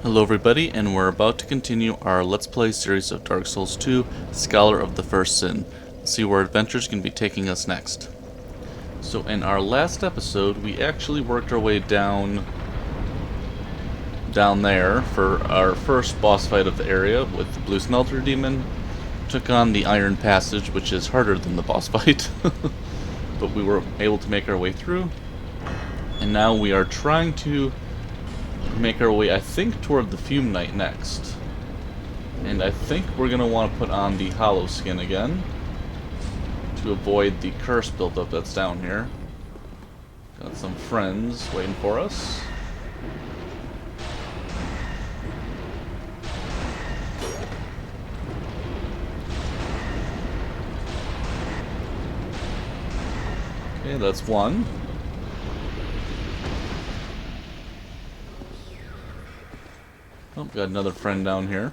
Hello everybody, and we're about to continue our Let's Play series of Dark Souls 2, Scholar of the First Sin. Let's see where adventure's going to be taking us next. So in our last episode, we actually worked our way down there for our first boss fight of the area with the Blue Smelter Demon. Took on the Iron Passage, which is harder than the boss fight. But we were able to make our way through. And now we are trying to make our way, I think, toward the Fume Knight next. And I think we're going to want to put on the Hollow Skin again to avoid the curse buildup that's down here. Got some friends waiting for us. Okay, that's one. Oh, got another friend down here.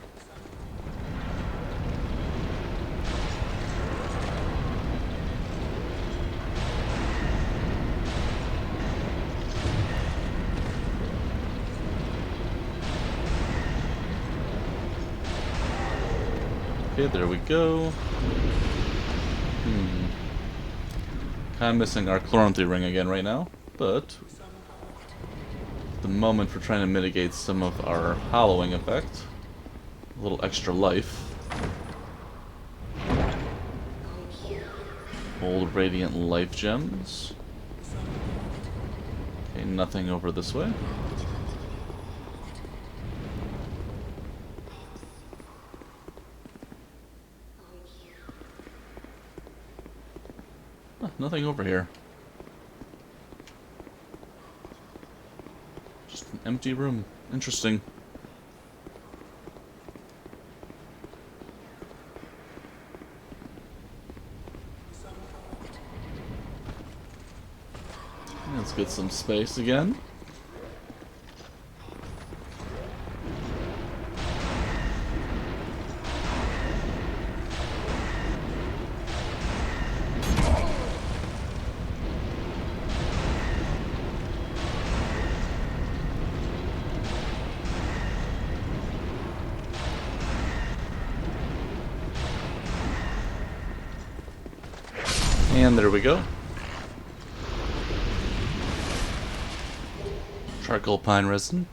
Okay, there we go. Kind of missing our Chloranthi ring again right now, but the moment for trying to mitigate some of our hollowing effect. A little extra life. Old Radiant Life Gems. Okay, nothing over this way. Huh, nothing over here. Just an empty room. Interesting. Let's get some space again. And there we go. Charcoal pine resin.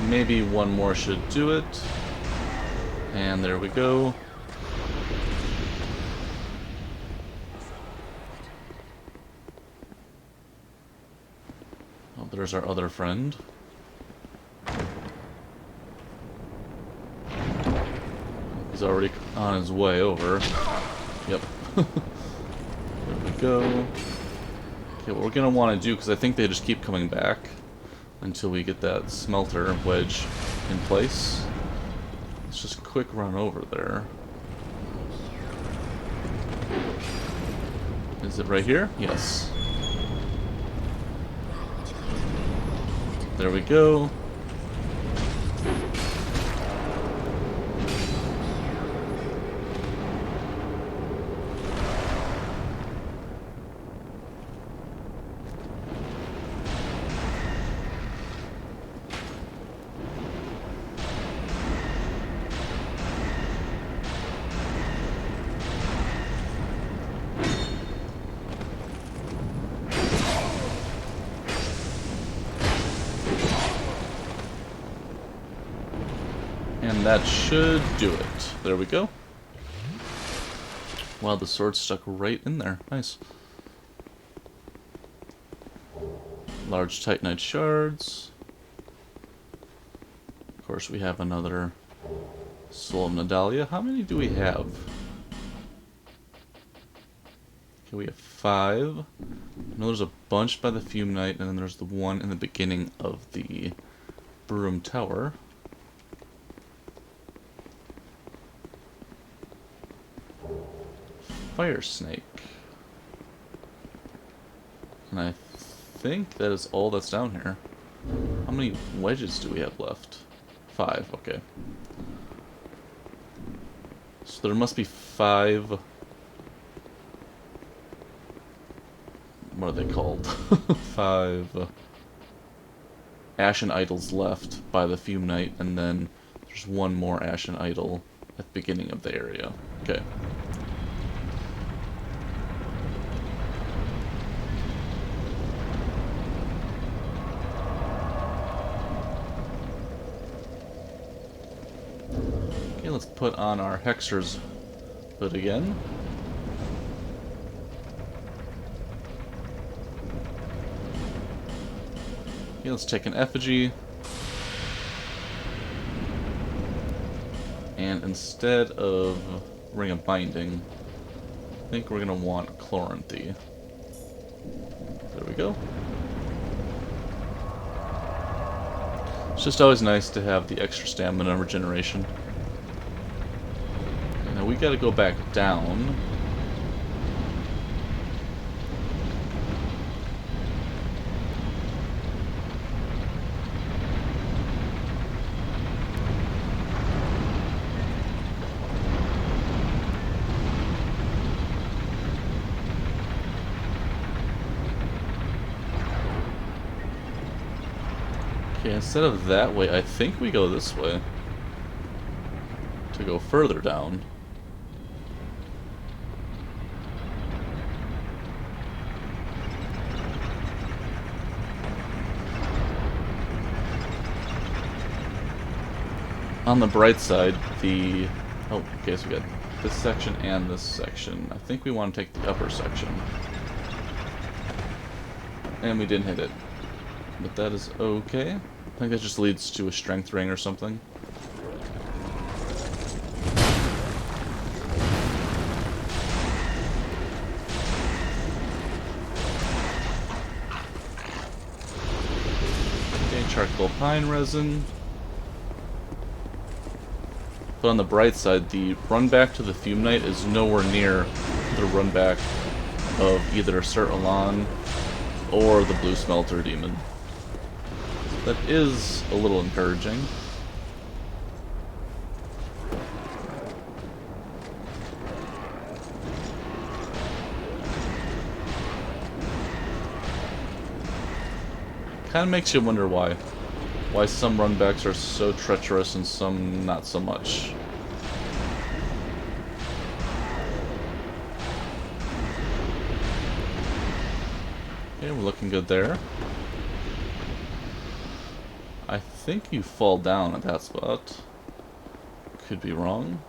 Maybe one more should do it. And there we go. Oh, there's our other friend. He's already on his way over. Yep. There we go. Okay, what we're gonna want to do, because I think they just keep coming back until we get that smelter wedge in place. Let's just quick run over there. Is it right here? Yes. There we go. And that should do it. There we go. Wow, the sword stuck right in there. Nice. Large Titanite shards. Of course, we have another Soul of Nadalia. How many do we have? Okay, we have 5. I know there's a bunch by the Fume Knight, and then there's the one in the beginning of the Broom Tower. fire snake. And I think that is all that's down here. How many wedges do we have left? 5, okay. So there must be 5... What are they called? 5 Ashen Idols left by the Fume Knight, and then there's one more Ashen Idol at the beginning of the area. Okay. Okay, let's put on our Hexer's hood again. Okay, let's take an effigy. And instead of Ring of Binding, I think we're going to want Chloranthy. There we go. It's just always nice to have the extra stamina regeneration. Now we got to go back down. Okay, instead of that way, I think we go this way to go further down. On the bright side, the... Oh, okay, so we got this section and this section. I think we want to take the upper section. And we didn't hit it. But that is okay. I think that just leads to a strength ring or something. Okay, charcoal pine resin. But on the bright side, the run back to the Fume Knight is nowhere near the run back of either Sir Alan or the Blue Smelter Demon. That is a little encouraging. Kind of makes you wonder why. Why some runbacks are so treacherous and some not so much. Okay, we're looking good there. I think you fall down at that spot. Could be wrong.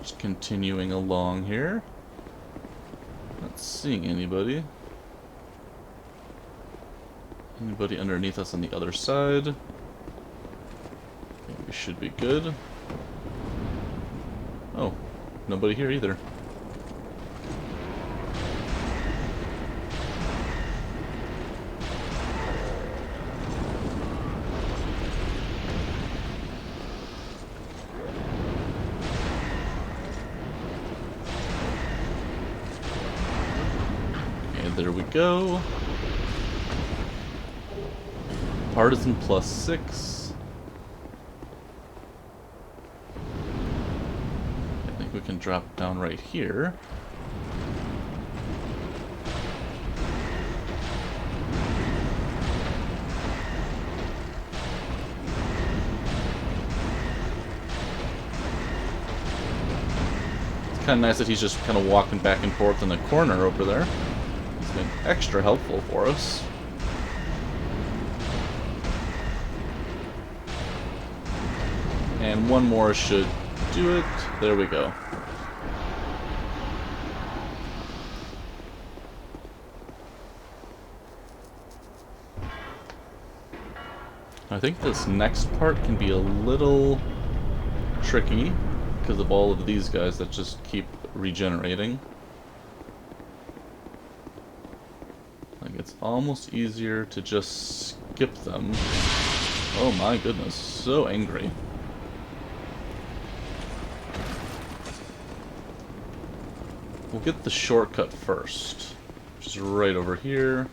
Just continuing along here. Not seeing anybody. Anybody underneath us on the other side? I think we should be good. Oh, nobody here either. Okay, there we go. Partisan +6. We can drop down right here. It's kind of nice that he's just kind of walking back and forth in the corner over there. It's been extra helpful for us. And one more should do it. There we go. I think this next part can be a little tricky because of all of these guys that just keep regenerating. Like it's almost easier to just skip them. Oh my goodness, so angry. We'll get the shortcut first, which is right over here.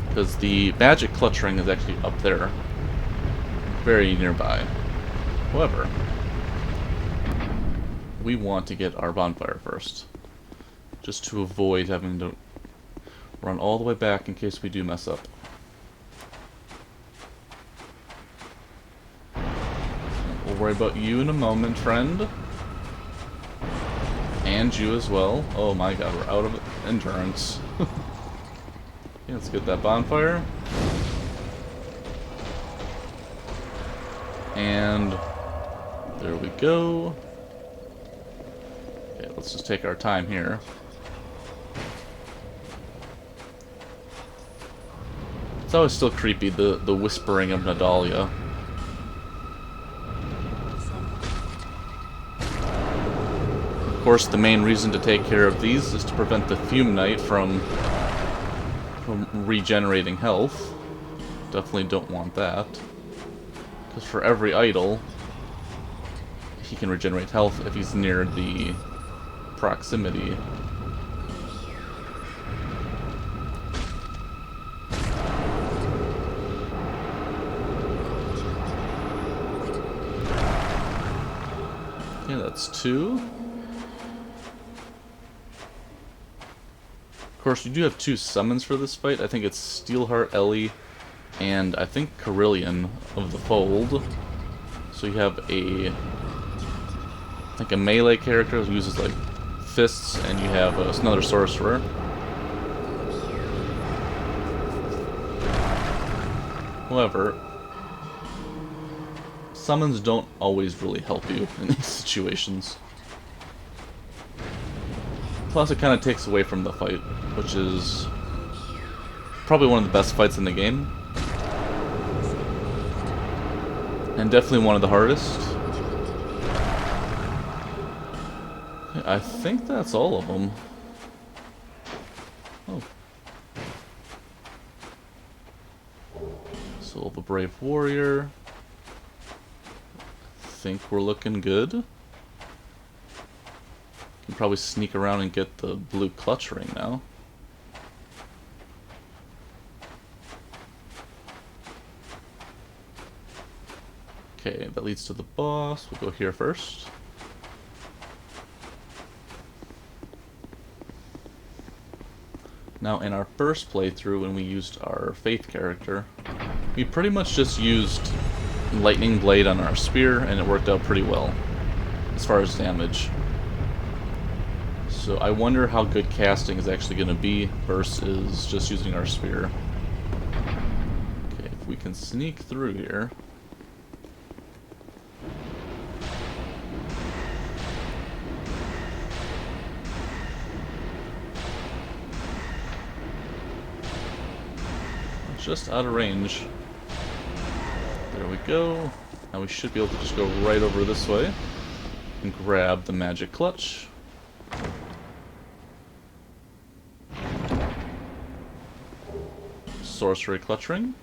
Because the magic clutch ring is actually up there, very nearby. However, we want to get our bonfire first, just to avoid having to run all the way back in case we do mess up. We'll worry about you in a moment, friend. And you as well. Oh my god, we're out of endurance. Okay, let's get that bonfire. And there we go. Okay, let's just take our time here. It's always still creepy, the whispering of Nadalia. Of course, the main reason to take care of these is to prevent the Fume Knight from regenerating health. Definitely don't want that. Because for every idol, he can regenerate health if he's near the proximity. Okay, that's 2. Of course, you do have 2 summons for this fight. I think it's Steelheart Ellie and I think Carillion of the Fold. So you have a melee character who uses like fists, and you have another sorcerer. However, summons don't always really help you in these situations. Plus, it kind of takes away from the fight, which is probably one of the best fights in the game. And definitely one of the hardest. I think that's all of them. Oh. Soul of a Brave Warrior. I think we're looking good. Can probably sneak around and get the blue clutch ring now. Okay, that leads to the boss. We'll go here first. Now, in our first playthrough, when we used our Faith character, we pretty much just used Lightning Blade on our spear, and it worked out pretty well as far as damage. So I wonder how good casting is actually going to be versus just using our spear. Okay, if we can sneak through here. Just out of range. There we go. Now we should be able to just go right over this way and grab the magic clutch. Sorcery clutch ring.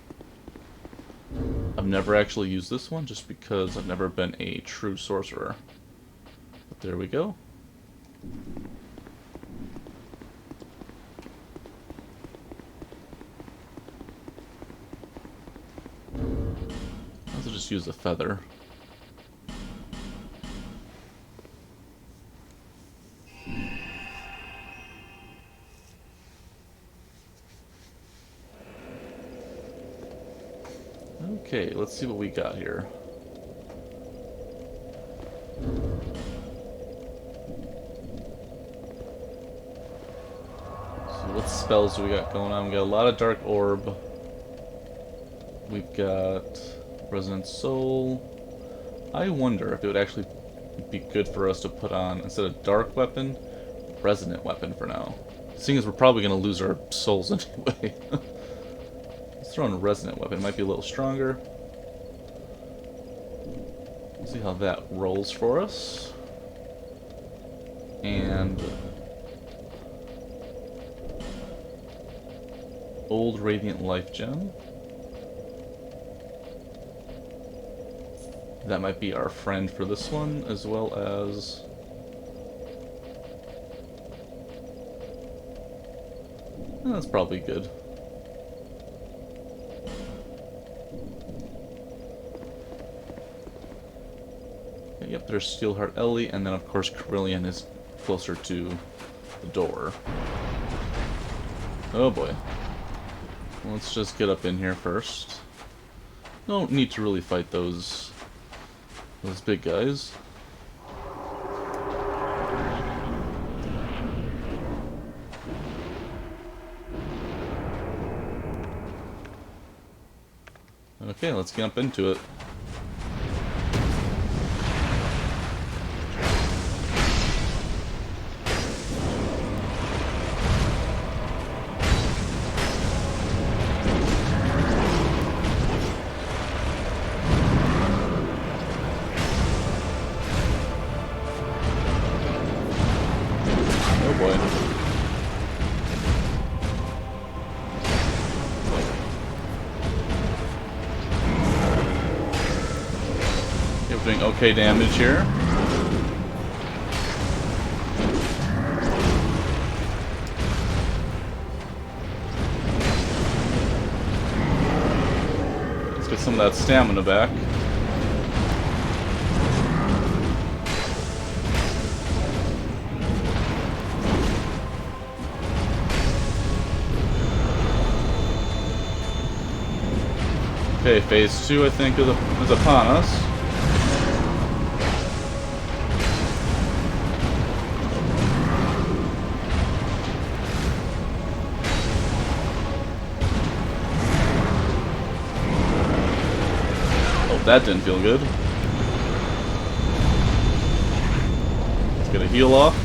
I've never actually used this one just because I've never been a true sorcerer. But there we go. Let's just use a feather. Okay, let's see what we got here. So what spells do we got going on? We got a lot of Dark Orb. We've got Resonant Soul. I wonder if it would actually be good for us to put on, instead of Dark Weapon, Resonant Weapon for now. Seeing as we're probably going to lose our souls anyway. Let's throw in a Resonant Weapon. It might be a little stronger. See how that rolls for us. And old Radiant Life Gem. That might be our friend for this one, as well as that's probably good. Yep, there's Steelheart Ellie, and then of course Carillion is closer to the door. Oh boy. Let's just get up in here first. Don't need to really fight those big guys. Okay, let's jump into it. Oh boy. Okay, we're doing okay damage here. Let's get some of that stamina back. Okay, phase 2 I think is upon us. Oh, that didn't feel good. Let's get a heal off.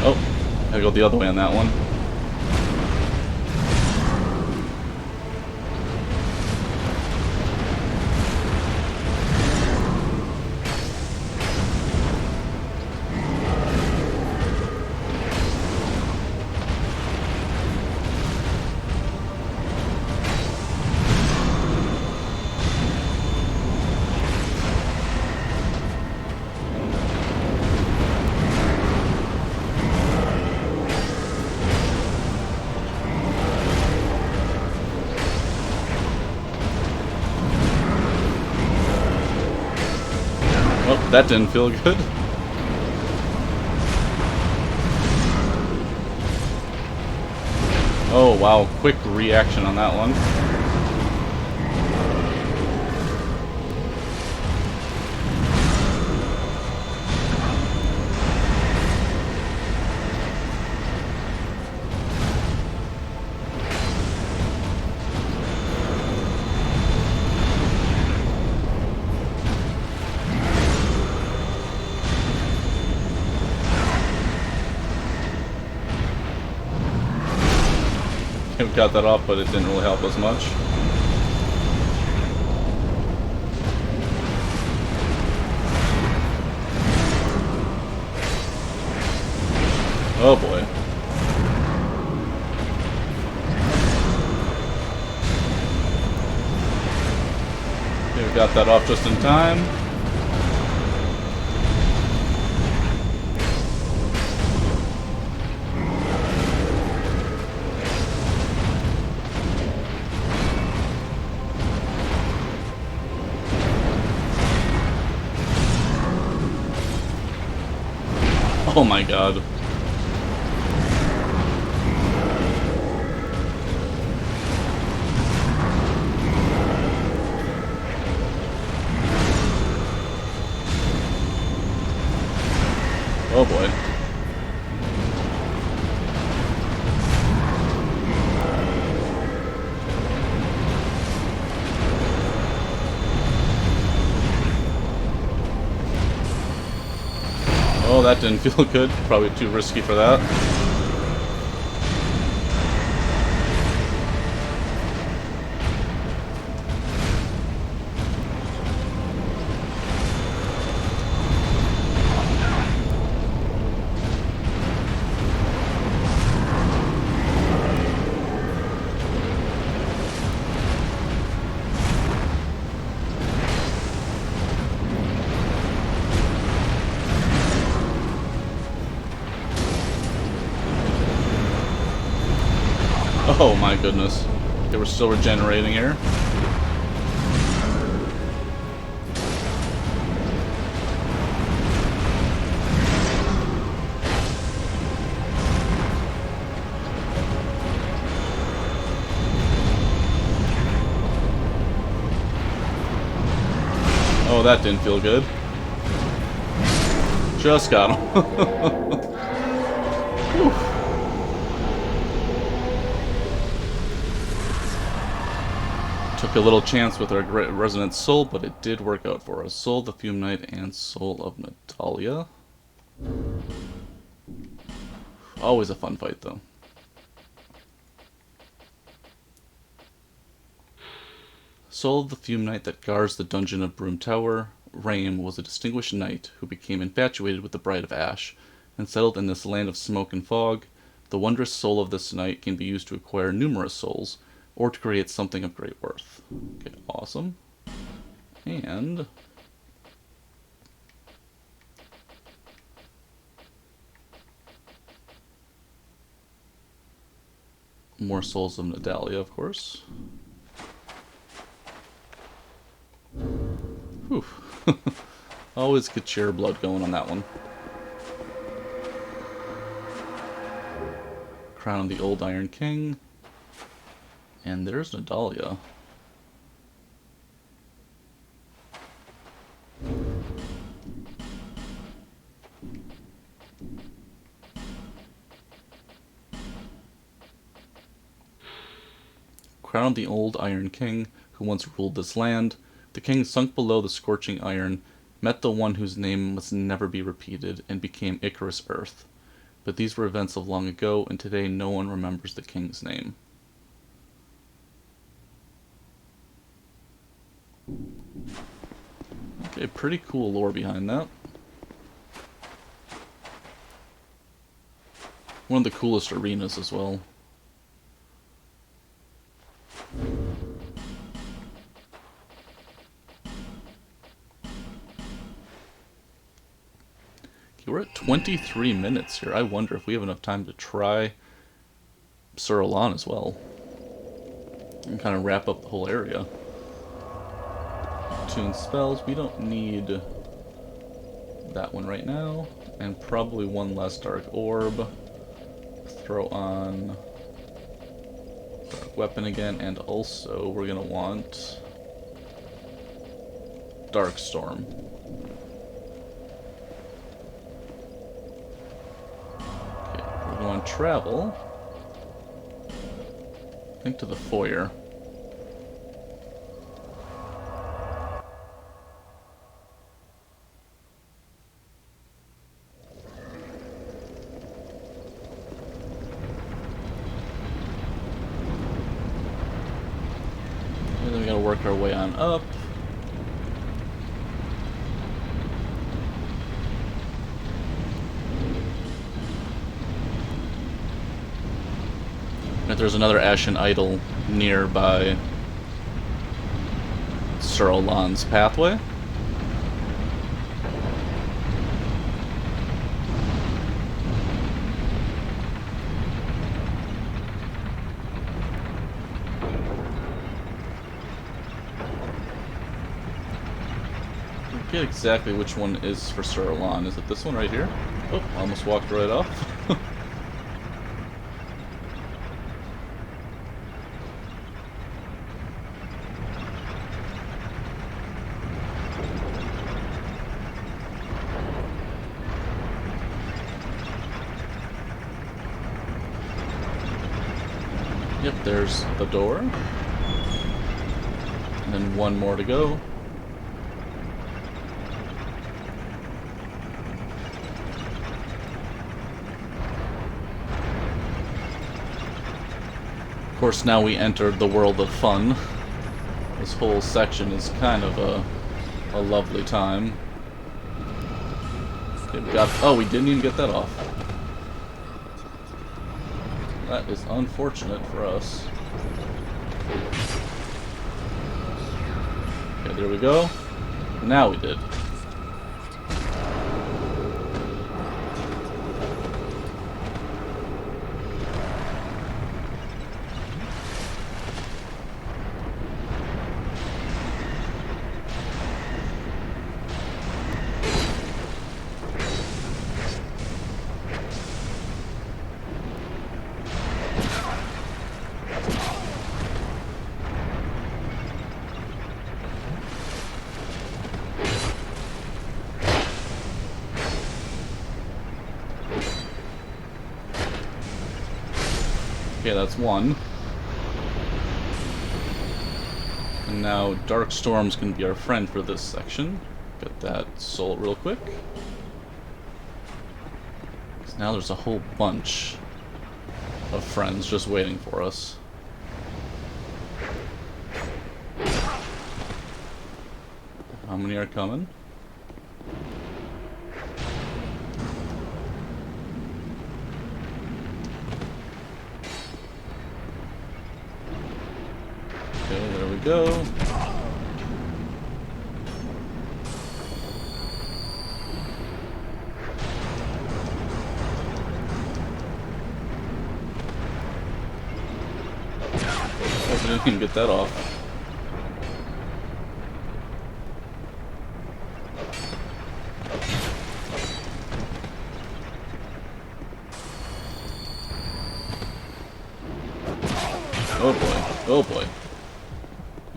Oh, I go the other way on that one. Oh, that didn't feel good. Oh wow, quick reaction on that one. We got that off, but it didn't really help us much. Oh boy. Okay, we got that off just in time. Oh my god. Oh, that didn't feel good. Probably too risky for that. Oh my goodness. They were still regenerating here. Oh, that didn't feel good. Just got him. Took a little chance with our Resonant Soul, but it did work out for us. Soul of the Fume Knight and Soul of Natalia. Always a fun fight, though. Soul of the Fume Knight that guards the dungeon of Broom Tower. Raim was a distinguished knight who became infatuated with the Bride of Ash and settled in this land of smoke and fog. The wondrous soul of this knight can be used to acquire numerous souls, or to create something of great worth. Okay, awesome. And more souls of Natalia, of course. Whew. Always get your blood going on that one. Crown of the Old Iron King. And there's Natalia. Crown of the Old Iron King, who once ruled this land. The king sunk below the scorching iron, met the one whose name must never be repeated, and became Icarus Earth. But these were events of long ago, and today no one remembers the king's name. Okay, pretty cool lore behind that. One of the coolest arenas as well. Okay, we're at 23 minutes here. I wonder if we have enough time to try Sur Alan as well. And kind of wrap up the whole area. Tune spells. We don't need that one right now. And probably one less Dark Orb. Throw on Dark Weapon again. And also we're going to want Dark Storm. Okay, we're going to travel. I think to the foyer. And then we gotta work our way on up. And there's another Ashen Idol nearby Sur Alan's pathway. I forget exactly which one is for Sur Alan. Is it this one right here? Oh, almost walked right off. Yep, there's the door. And then one more to go. course, now we entered the world of fun. This whole section is kind of a lovely time. Okay, oh, we didn't even get that off. That is unfortunate for us. Okay, there we go. Now we did. Okay, that's one. And now Dark Storm's gonna be our friend for this section. Get that soul real quick. 'Cause now there's a whole bunch of friends just waiting for us. How many are coming? Okay, there we go. Oh, we didn't even get that off. Oh boy, oh boy.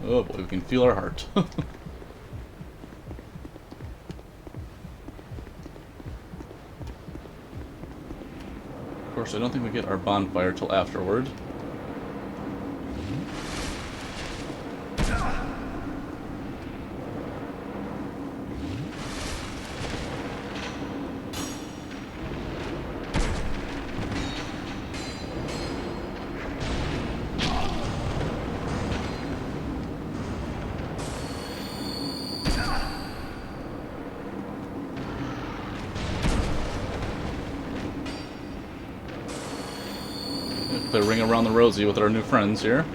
Oh boy, we can feel our heart. Of course, I don't think we get our bonfire till afterward. The ring around the rosy with our new friends here.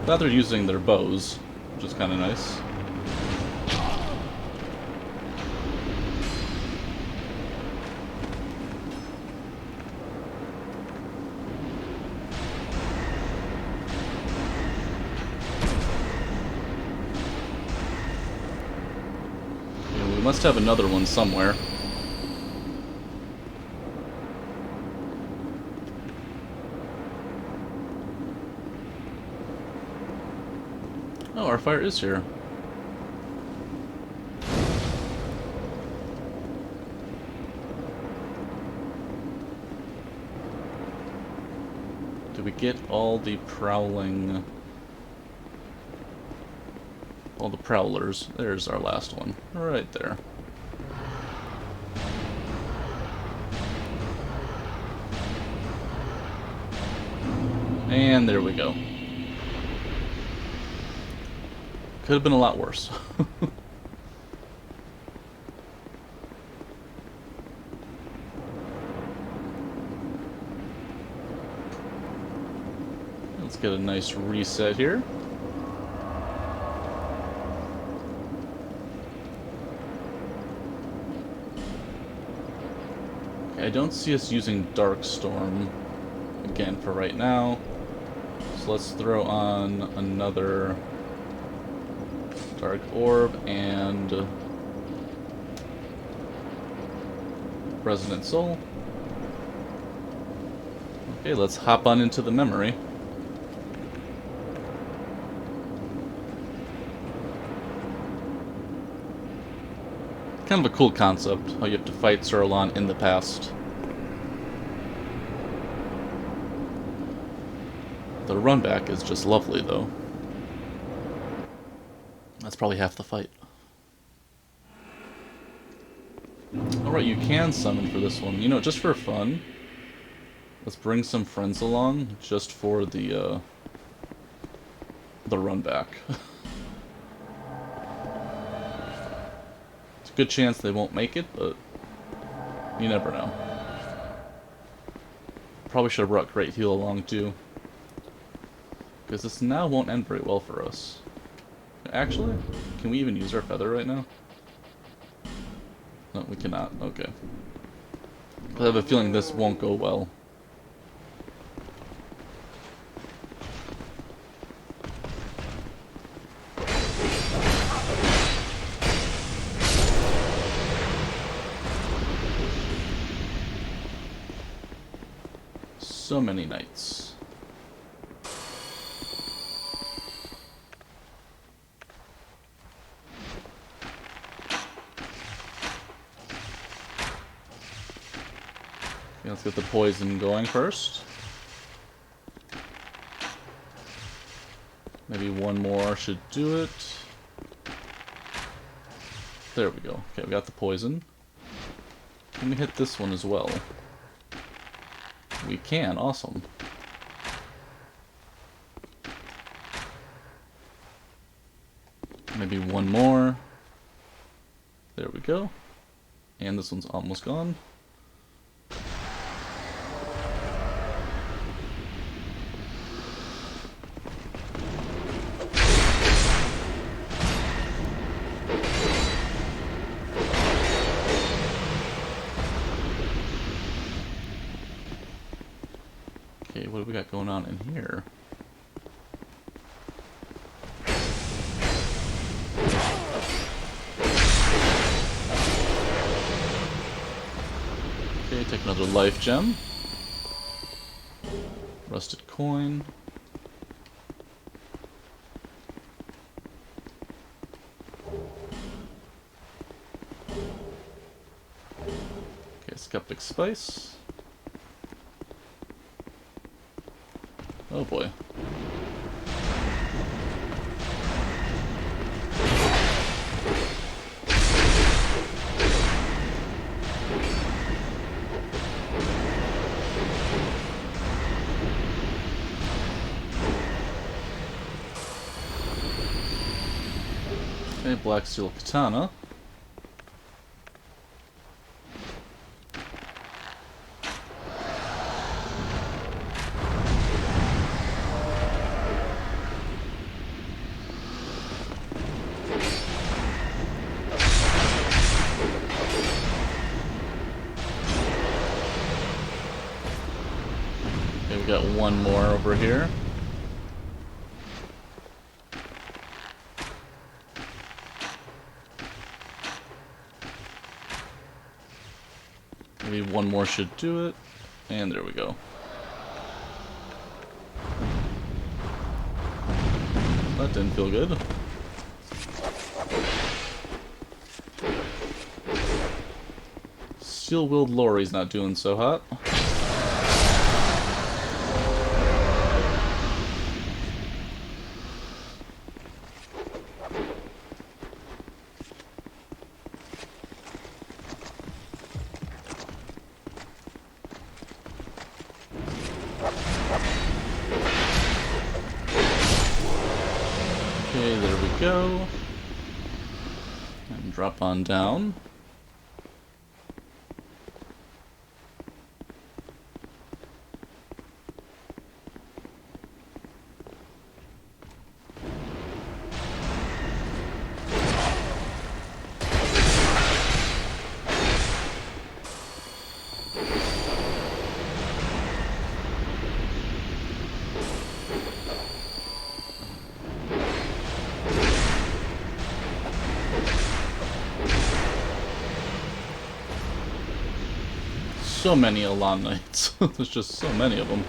Glad they're using their bows, which is kind of nice. We must have another one somewhere. Oh, our fire is here. Did we get all the prowling... all the prowlers? There's our last one. Right there. And there we go. Could have been a lot worse. Let's get a nice reset here. Okay, I don't see us using Dark Storm again for right now. So let's throw on another Dark Orb and Resonant Soul. Okay, let's hop on into the memory. Kind of a cool concept, how you have to fight Sauron in the past. The run back is just lovely, though. That's probably half the fight. Alright, you can summon for this one. You know, just for fun, let's bring some friends along just for the run back. It's a good chance they won't make it, but you never know. Probably should have brought Great Heal along too, because this now won't end very well for us. Actually, can we even use our feather right now? No, we cannot. Okay. I have a feeling this won't go well. So many knights. Okay, let's get the poison going first. Maybe one more should do it. There we go. Okay, we got the poison. Can we hit this one as well? We can, awesome. Maybe one more. There we go. And this one's almost gone. Okay, what do we got going on in here? Okay, take another life gem. Rusted coin. Okay, skeptic spice. Oh boy. Okay, black steel katana. Okay, we got one more over here. Maybe one more should do it. And there we go. That didn't feel good. Steel-willed Lori's not doing so hot. Okay, there we go. And drop on down. So many Elan Knights. There's just so many of them.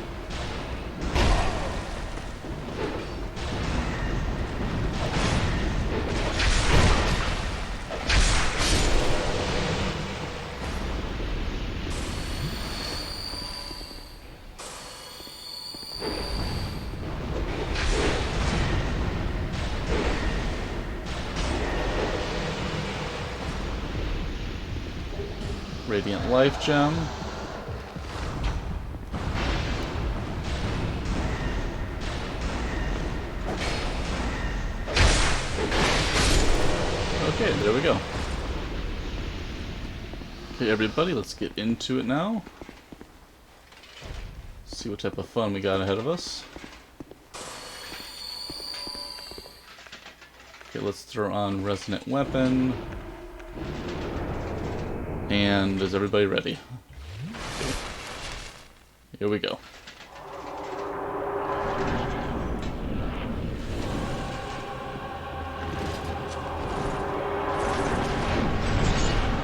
Radiant Life Gem. Okay, there we go. Okay, everybody, let's get into it now. See what type of fun we got ahead of us. Okay, let's throw on Resonant Weapon. And is everybody ready? Here we go.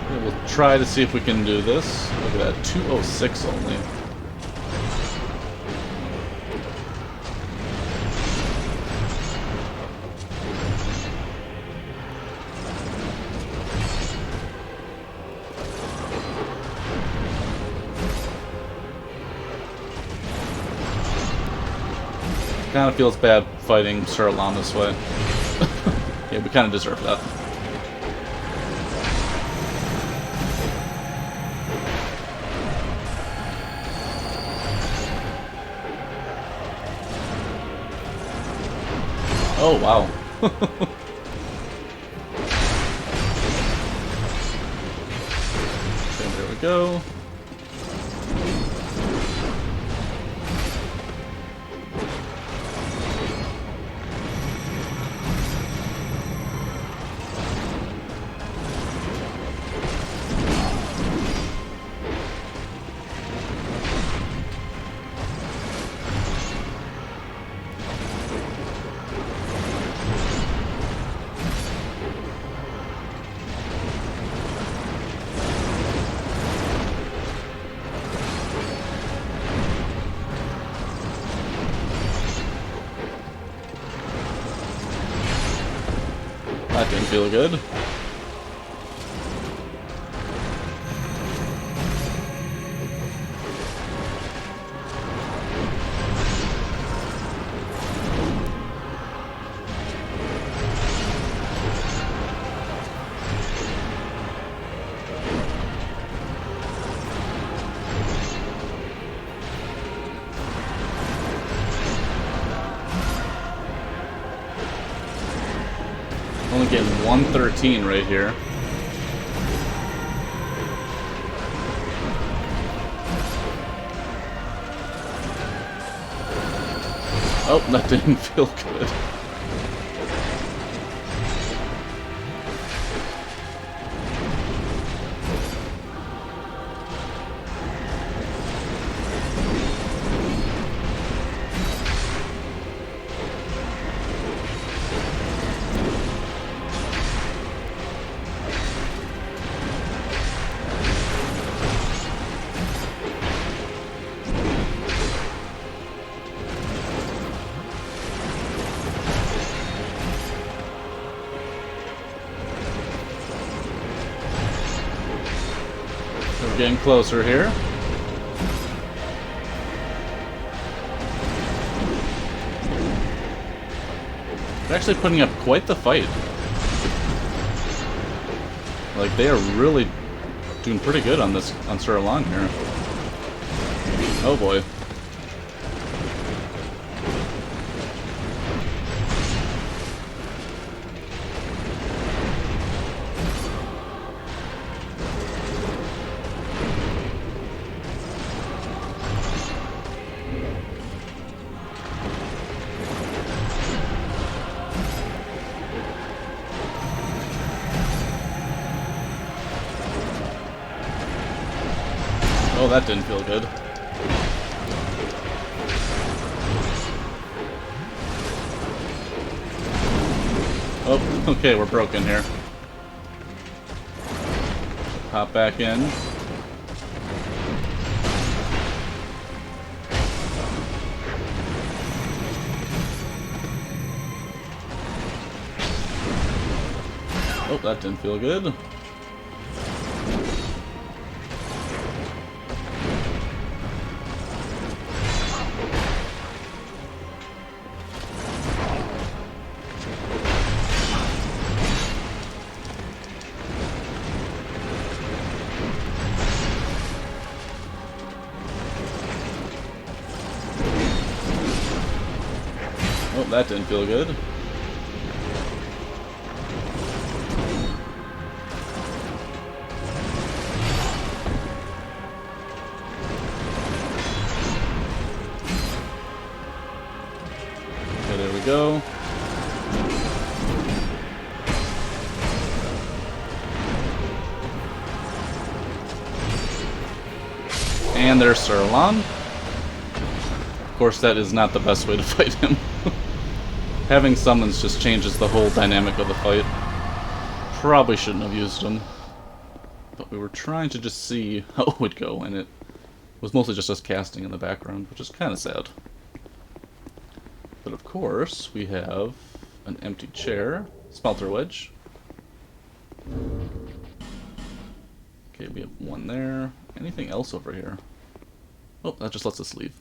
Okay, we'll try to see if we can do this. Look at that, 206 only. Kind of feels bad fighting Sir Alam this way. Yeah, we kind of deserve that. Oh, wow. Okay, there we go. That didn't feel good. Only getting 113 right here. Oh, that didn't feel good. We're getting closer here. They're actually putting up quite the fight. Like, they are really doing pretty good on this, on Sir Alan here. Oh boy. Oh, that didn't feel good. Oh, okay, we're broken here. Hop back in. Oh, that didn't feel good. Well, that didn't feel good. Okay, there we go. And there's Sarlon. Of course, that is not the best way to fight him. Having summons just changes the whole dynamic of the fight. Probably shouldn't have used them. But we were trying to just see how it would go, and it was mostly just us casting in the background, which is kind of sad. But of course, we have an empty chair, smelter wedge. Okay, we have one there. Anything else over here? Oh, that just lets us leave.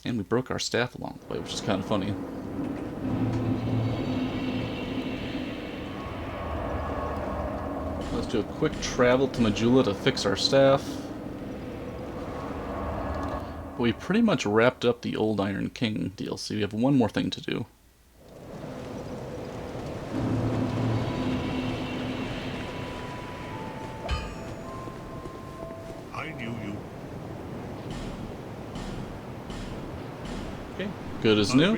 And we broke our staff along the way, which is kind of funny. Let's do a quick travel to Majula to fix our staff. But we pretty much wrapped up the old Iron King DLC. We have one more thing to do. Okay, good as new.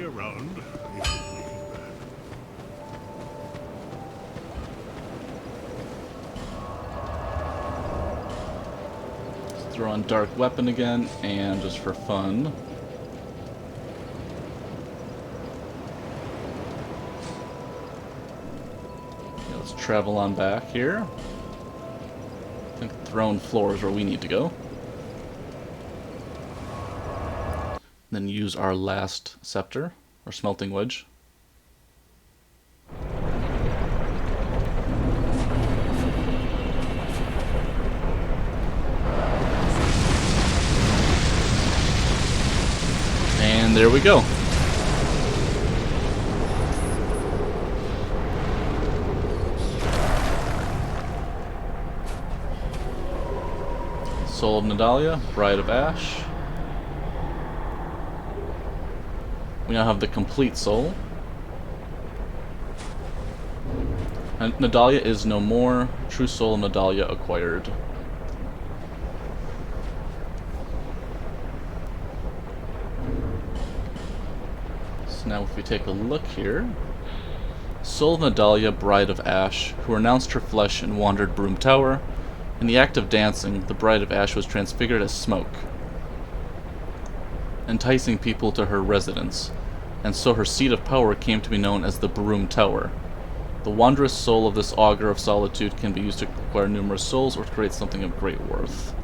Let's throw on Dark Weapon again, and just for fun. Okay, let's travel on back here. I think Throne Floor is where we need to go. Then use our last scepter, or smelting wedge. And there we go. Soul of Nadalia, Bride of Ash. We now have the complete soul. And Nadalia is no more. True soul of Nadalia acquired. So now if we take a look here. Soul of Nadalia, Bride of Ash, who renounced her flesh and wandered Broom Tower. In the act of dancing, the Bride of Ash was transfigured as smoke, enticing people to her residence, and so her seat of power came to be known as the Broom Tower. The wondrous soul of this augur of solitude can be used to acquire numerous souls or to create something of great worth.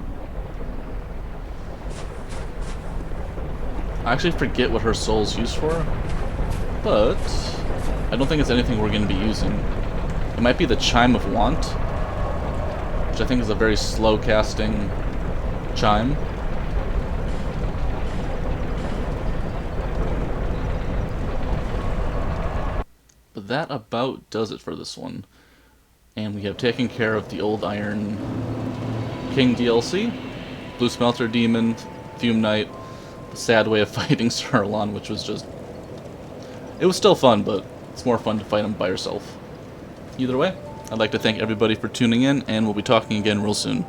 I actually forget what her soul's used for, but I don't think it's anything we're going to be using. It might be the Chime of Want, which I think is a very slow casting chime. But that about does it for this one. And we have taken care of the old Iron King DLC, Blue Smelter Demon, Fume Knight, the sad way of fighting Sarlon, which was just... It was still fun, but it's more fun to fight him by yourself. Either way, I'd like to thank everybody for tuning in, and we'll be talking again real soon.